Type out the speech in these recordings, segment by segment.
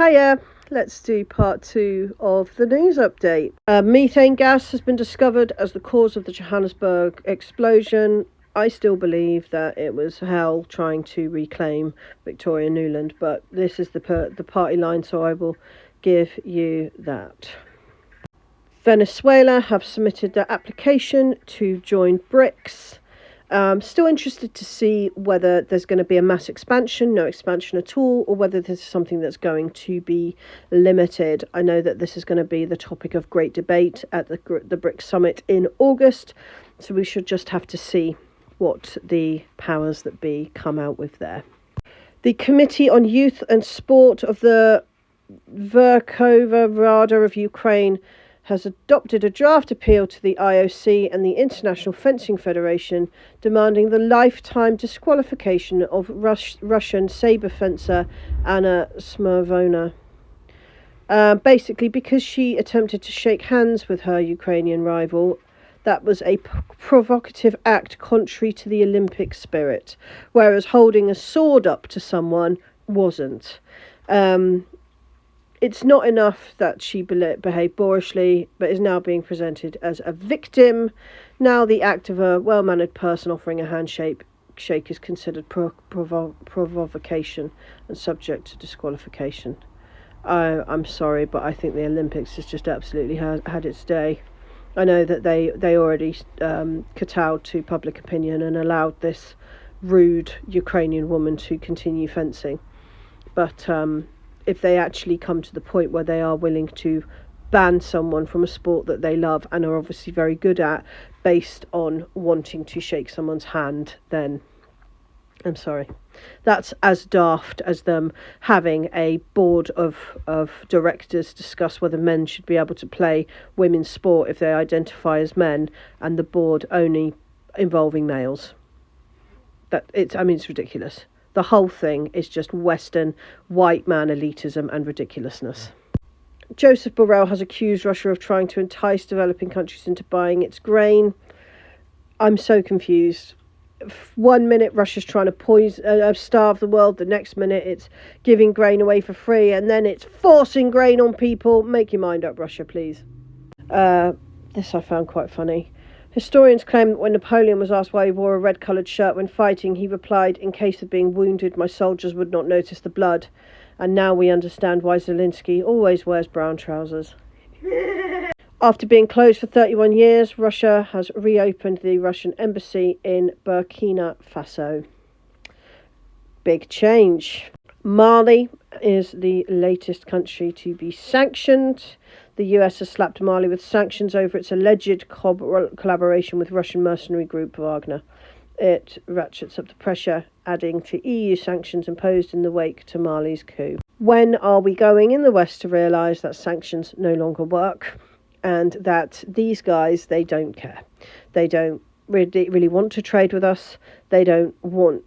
Hiya, let's do part 2 of the news update. Methane gas has been discovered as the cause of the Johannesburg explosion. I still believe that it was hell trying to reclaim Victoria Nuland, but this is the party line, so I will give you that. Venezuela have submitted their application to join BRICS. Still interested to see whether there's going to be a mass expansion, no expansion at all, or whether this is something that's going to be limited. I know that this is going to be the topic of great debate at the BRICS summit in August, so we should just have to see what the powers that be come out with there. The Committee on Youth and Sport of the Verkhovna Rada of Ukraine has adopted a draft appeal to the IOC and the International Fencing Federation demanding the lifetime disqualification of Russian saber fencer Anna Smirnova. Basically, because she attempted to shake hands with her Ukrainian rival, that was a provocative act contrary to the Olympic spirit, whereas holding a sword up to someone wasn't. It's not enough that she behaved boorishly, but is now being presented as a victim. Now the act of a well-mannered person offering a handshake is considered provocation and subject to disqualification. I'm sorry, but I think the Olympics has just absolutely had its day. I know that they already kowtowed to public opinion and allowed this rude Ukrainian woman to continue fencing. But if they actually come to the point where they are willing to ban someone from a sport that they love and are obviously very good at based on wanting to shake someone's hand, then I'm sorry. That's as daft as them having a board of directors discuss whether men should be able to play women's sport if they identify as men, and the board only involving males. It's ridiculous. The whole thing is just Western white man elitism and ridiculousness. Joseph Borrell has accused Russia of trying to entice developing countries into buying its grain. I'm so confused. 1 minute Russia's trying to starve the world, the next minute it's giving grain away for free, and then it's forcing grain on people. Make your mind up, Russia, please. This I found quite funny. Historians claim that when Napoleon was asked why he wore a red-coloured shirt when fighting, he replied, "In case of being wounded, my soldiers would not notice the blood." And now we understand why Zelensky always wears brown trousers. After being closed for 31 years, Russia has reopened the Russian embassy in Burkina Faso. Big change. Mali is the latest country to be sanctioned. The US has slapped Mali with sanctions over its alleged collaboration with Russian mercenary group Wagner. It ratchets up the pressure, adding to EU sanctions imposed in the wake to Mali's coup. When are we going in the West to realise that sanctions no longer work and that these guys, they don't care? They don't really want to trade with us. They don't want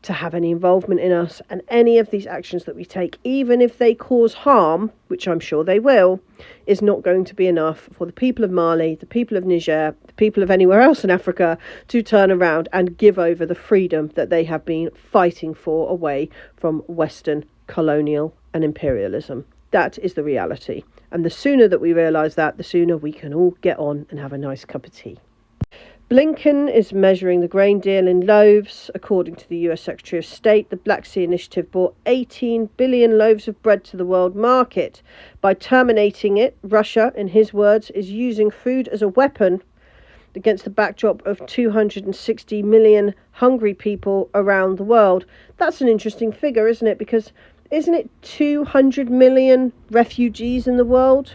to have any involvement in us, and any of these actions that we take, even if they cause harm, which I'm sure they will, is not going to be enough for the people of Mali, the people of Niger, the people of anywhere else in Africa to turn around and give over the freedom that they have been fighting for away from Western colonial and imperialism. That is the reality, and the sooner that we realise that, the sooner we can all get on and have a nice cup of tea. Blinken is measuring the grain deal in loaves. According to the US Secretary of State, the Black Sea Initiative brought 18 billion loaves of bread to the world market. By terminating it, Russia, in his words, is using food as a weapon against the backdrop of 260 million hungry people around the world. That's an interesting figure, isn't it? Because isn't it 200 million refugees in the world?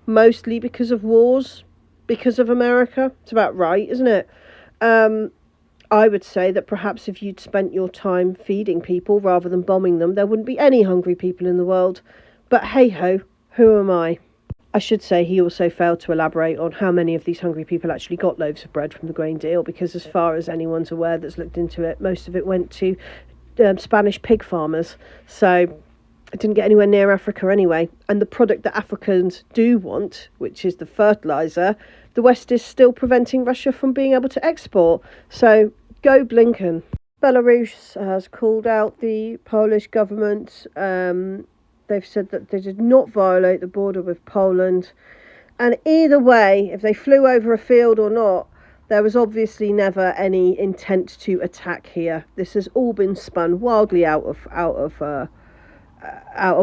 Mostly because of wars. Because of America. It's about right, isn't it? I would say that perhaps if you'd spent your time feeding people rather than bombing them, there wouldn't be any hungry people in the world. But hey-ho, who am I? I should say he also failed to elaborate on how many of these hungry people actually got loaves of bread from the grain deal, because as far as anyone's aware that's looked into it, most of it went to Spanish pig farmers. So it didn't get anywhere near Africa anyway. And the product that Africans do want, which is the fertiliser, the West is still preventing Russia from being able to export. So go Blinken. Belarus has called out the Polish government They've said that they did not violate the border with Poland. And either way, if they flew over a field or not, there was obviously never any intent to attack here. This has all been spun wildly out of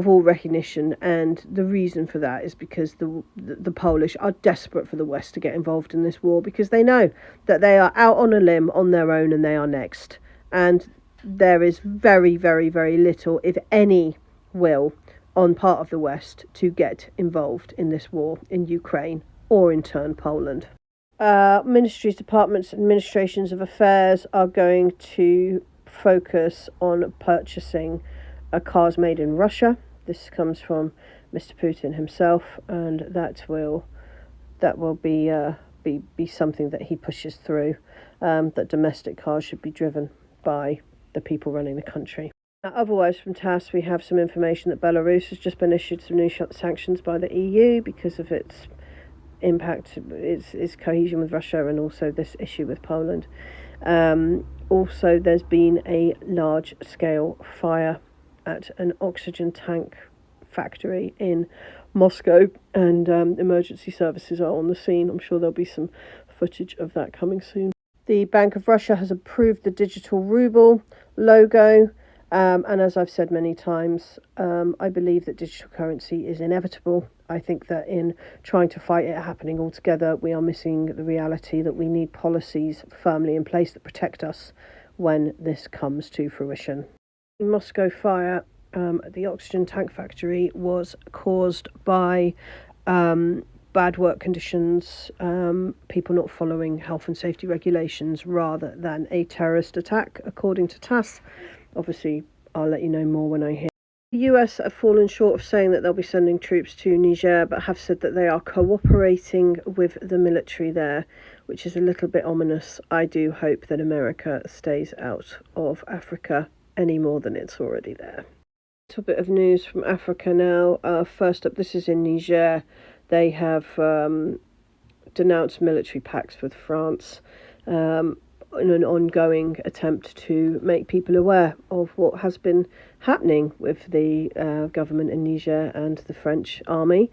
all recognition, and the reason for that is because the Polish are desperate for the West to get involved in this war, because they know that they are out on a limb on their own and they are next. And there is very, very, very little, if any, will on part of the West to get involved in this war in Ukraine or in turn Poland. Ministries, departments, administrations of affairs are going to focus on purchasing cars made in Russia. This comes from Mr. Putin himself, and that will be something that he pushes through. That domestic cars should be driven by the people running the country. Otherwise, from TASS, we have some information that Belarus has just been issued some new sanctions by the EU because of its impact, its cohesion with Russia, and also this issue with Poland. Also, there's been a large-scale fire at an oxygen tank factory in Moscow, and emergency services are on the scene. I'm sure there'll be some footage of that coming soon. The Bank of Russia has approved the digital ruble logo. And as I've said many times, I believe that digital currency is inevitable. I think that in trying to fight it happening altogether, we are missing the reality that we need policies firmly in place that protect us when this comes to fruition. The Moscow fire at the oxygen tank factory was caused by bad work conditions, people not following health and safety regulations, rather than a terrorist attack, according to TASS. Obviously, I'll let you know more when I hear. The US have fallen short of saying that they'll be sending troops to Niger, but have said that they are cooperating with the military there, which is a little bit ominous. I do hope that America stays out of Africa any more than it's already there. A little bit of news from Africa now. First up, this is in Niger. They have denounced military pacts with France. In an ongoing attempt to make people aware of what has been happening with the government in Niger and the French army.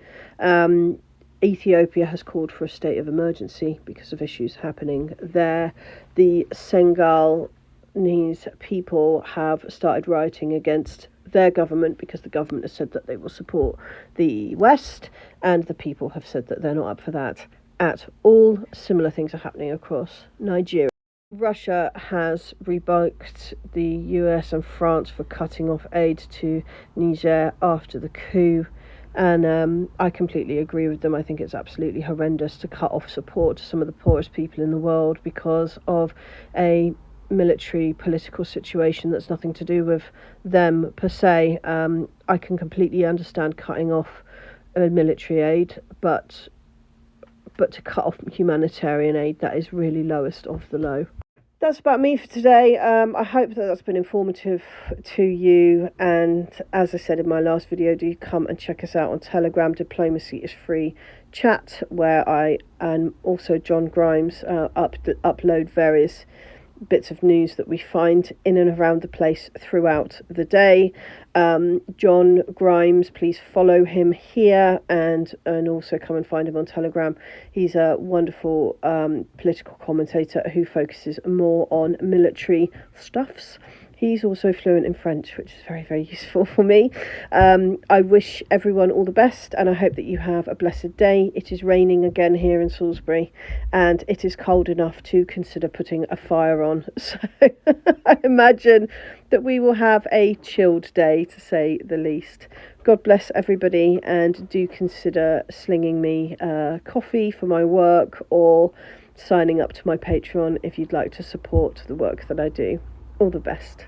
Ethiopia has called for a state of emergency because of issues happening there. The Senegalese people have started rioting against their government because the government has said that they will support the West, and the people have said that they're not up for that at all. Similar things are happening across Nigeria. Russia has rebuked the US and France for cutting off aid to Niger after the coup, and I completely agree with them. I think it's absolutely horrendous to cut off support to some of the poorest people in the world because of a military political situation that's nothing to do with them per se. I can completely understand cutting off military aid, but to cut off humanitarian aid, that is really lowest of the low. That's about me for today. I hope that that's been informative to you, and as I said in my last video, do come and check us out on Telegram. Diplomacy is Free chat, where I and also John Grimes upload various bits of news that we find in and around the place throughout the day. John Grimes, please follow him here, and also come and find him on Telegram. He's a wonderful political commentator who focuses more on military stuffs. He's also fluent in French, which is very, very useful for me. I wish everyone all the best, and I hope that you have a blessed day. It is raining again here in Salisbury, and it is cold enough to consider putting a fire on. So I imagine that we will have a chilled day, to say the least. God bless everybody, and do consider slinging me coffee for my work, or signing up to my Patreon if you'd like to support the work that I do. All the best.